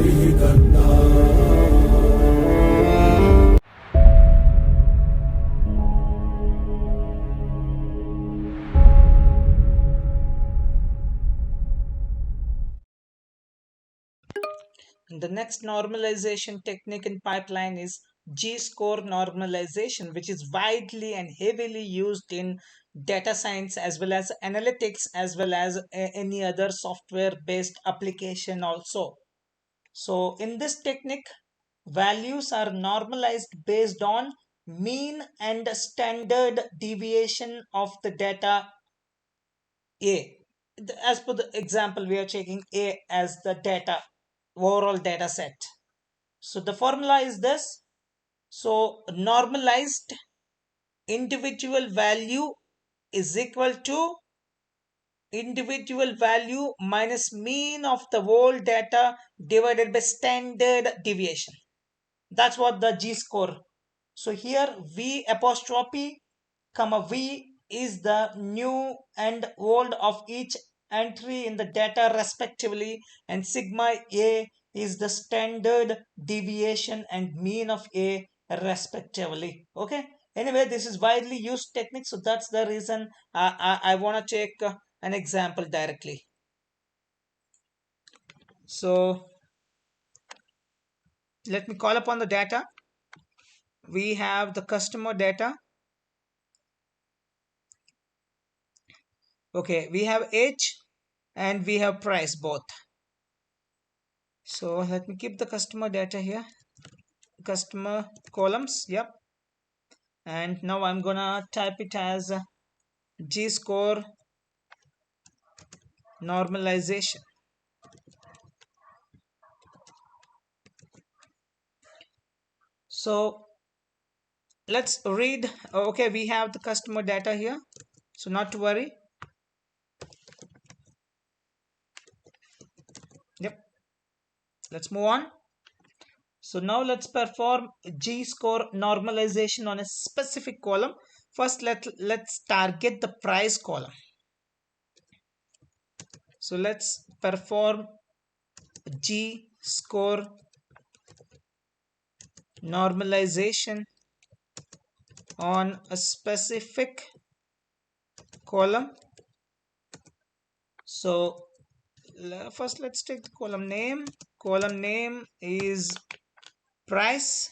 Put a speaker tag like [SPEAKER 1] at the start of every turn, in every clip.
[SPEAKER 1] The next normalization technique in pipeline is G-score normalization, which is widely and heavily used in data science as well as analytics as well as any other software based application also. So in this technique, values are normalized based on mean and standard deviation of the data A. As per the example, we are taking A as the data, overall data set. So the formula is this. So normalized individual value is equal to individual value minus mean of the whole data divided by standard deviation. That's what the G score. So here V apostrophe comma V is the new and old of each entry in the data respectively, and sigma A is the standard deviation and mean of A respectively. Okay. Anyway, this is widely used technique, so that's the reason I want to take an example directly. So let me call upon the data. We have the customer data. Okay, we have age and we have price both. So let me keep the customer data here, customer columns. Yep. And now I'm gonna type it as G score normalization. So let's read. Okay, we have the customer data here, so not to worry. Yep. Let's move on. So now let's perform G score normalization on a specific column. First, let's target the price column. So let's perform G score normalization on a specific column. So first let's take the column name. Column name is price.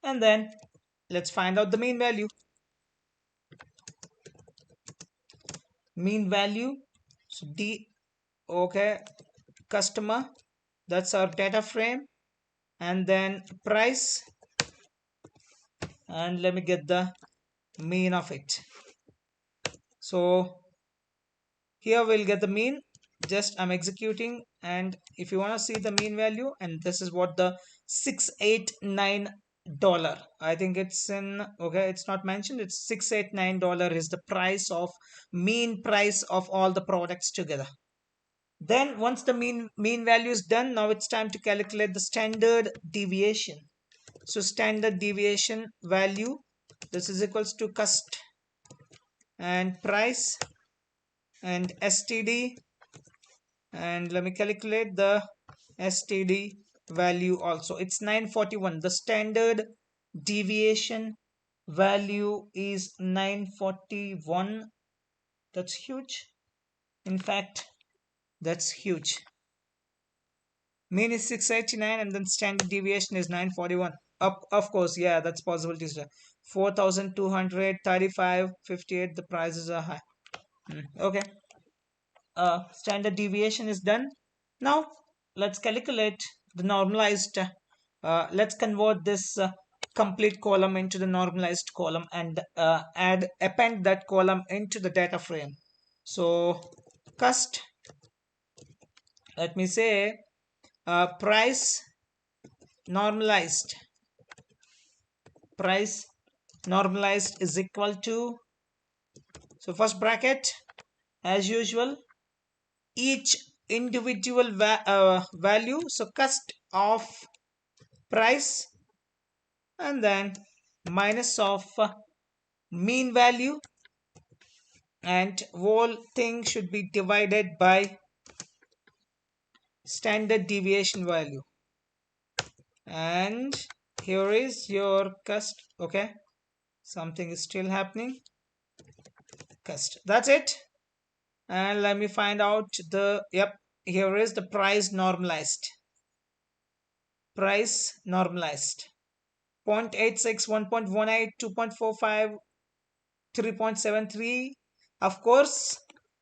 [SPEAKER 1] And then let's find out the mean value. Mean value. So okay, customer, that's our data frame, and then price, and let me get the mean of it. So here we'll get the mean. Just I'm executing, and if you want to see the mean value, and this is what the $689, I think it's in, okay, it's not mentioned, it's $689 is the price of mean price of all the products together. Then once the mean value is done, now it's time to calculate the standard deviation. So standard deviation value, this is equals to cost and price and STD, and let me calculate the STD value also. It's 941. The standard deviation value is 941. That's huge. In fact, that's huge. Mean is 689 and then standard deviation is 941. Of course, yeah, that's possibility. 4,235.58. The prices are high. Okay. Standard deviation is done. Now let's calculate the normalized. Let's convert this complete column into the normalized column and append that column into the data frame. So cost, let me say price normalized is equal to, so first bracket as usual, each individual value, so cost of price, and then minus of mean value and whole thing should be divided by standard deviation value. And here is your cust. Okay, something is still happening. Cust, that's it. And let me find out the, yep, here is the price normalized. Price normalized 0.86, 1.18, 2.45, 3.73. Of course,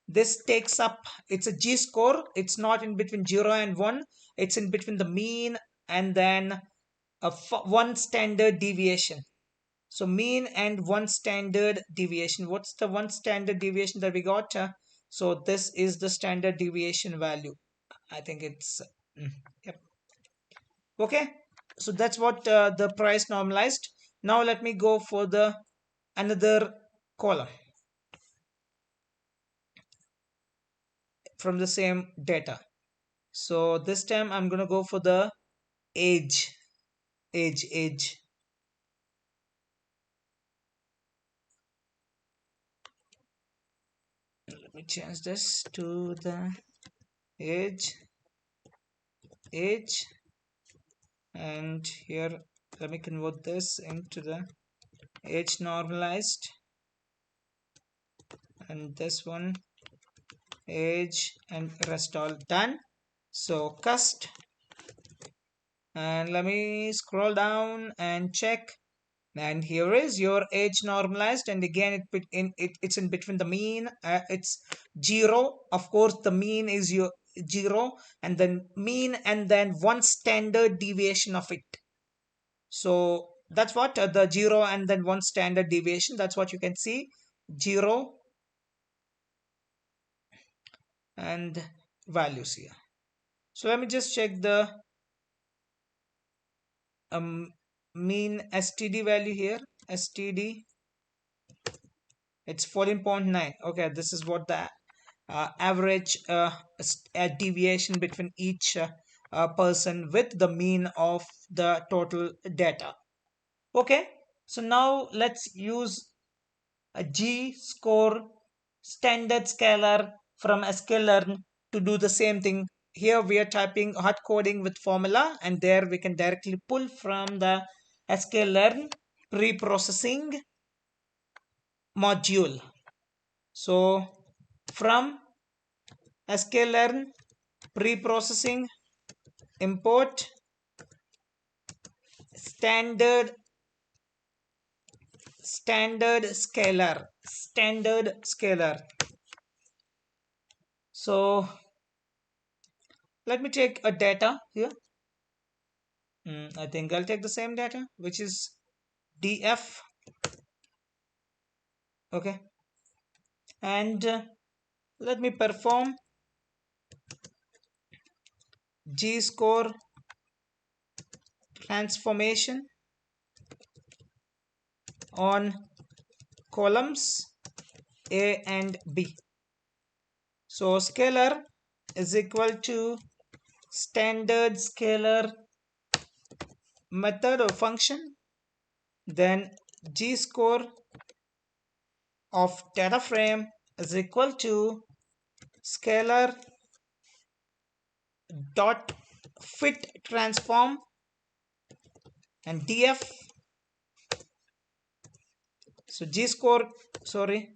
[SPEAKER 1] this takes up, it's a G score. It's not in between 0 and 1. It's in between the mean and then one standard deviation. So mean and one standard deviation. What's the one standard deviation that we got? So this is the standard deviation value. I think it's yep. Okay. So that's what the price normalized. Now let me go for the another column from the same data. So this time I'm gonna go for the age. Age. Let me change this to the age. And here let me convert this into the age normalized, and this one age, and rest all done. So cust, and let me scroll down and check, and here is your age normalized, and again it's in between the mean, it's 0. Of course the mean is your 0, and then mean and then one standard deviation of it. So that's what the 0 and then one standard deviation, that's what you can see, 0 and values here. So let me just check the mean STD value here. STD, it's 14.9. Okay, this is what the average deviation between each person with the mean of the total data. Okay, so now let's use a G score standard scalar from sklearn to do the same thing. Here we are typing hard coding with formula, and there we can directly pull from the sklearn pre-processing module. So from sklearn pre-processing, import standard scalar. So let me take a data here. I think I'll take the same data, which is df. Okay, and let me perform G score transformation on columns A and B. So scalar is equal to standard scalar method or function, then G score of data frame is equal to scalar dot fit transform, and df. So G score, sorry,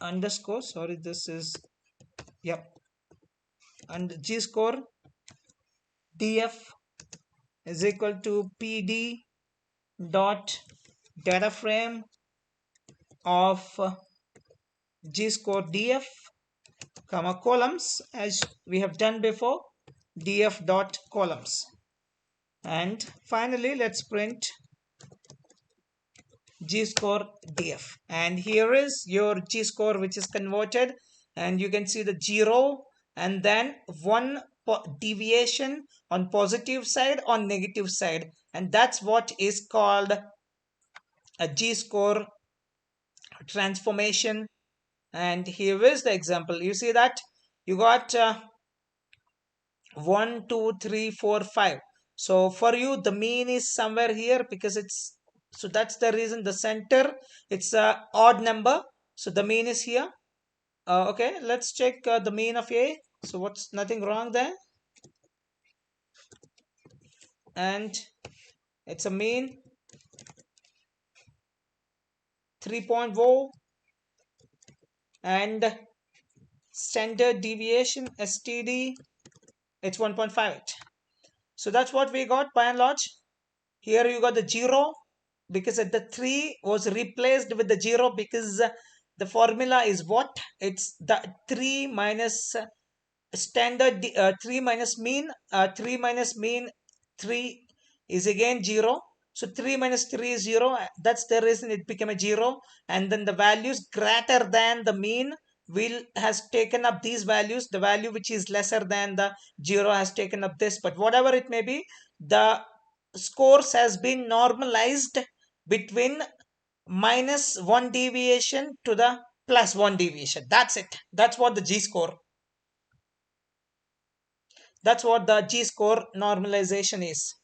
[SPEAKER 1] underscore, sorry, this is, yep, and G score df is equal to pd dot data frame of G score df comma columns, as we have done before, df dot columns. And finally let's print G score df, and here is your G score which is converted, and you can see the 0 and then one deviation on positive side, on negative side, and that's what is called a G score transformation. And here is the example. You see that you got 1 2 3 4 5. So for you the mean is somewhere here because it's So that's the reason the center, it's a odd number. So the mean is here. Okay, let's check the mean of A. So what's nothing wrong there. And it's a mean 3.0 and standard deviation STD, it's 1.58. So that's what we got by and large. Here you got the 0 because the 3 was replaced with the 0 because the formula is what? It's the 3 minus standard 3 minus mean 3 minus mean 3 is again 0. So 3 minus 3 is 0. That's the reason it became a 0. And then the values greater than the mean will has taken up these values. The value which is lesser than the 0 has taken up this. But whatever it may be, the scores has been normalized between minus 1 deviation to the plus 1 deviation. That's it. That's what the G score, that's what the G score normalization is.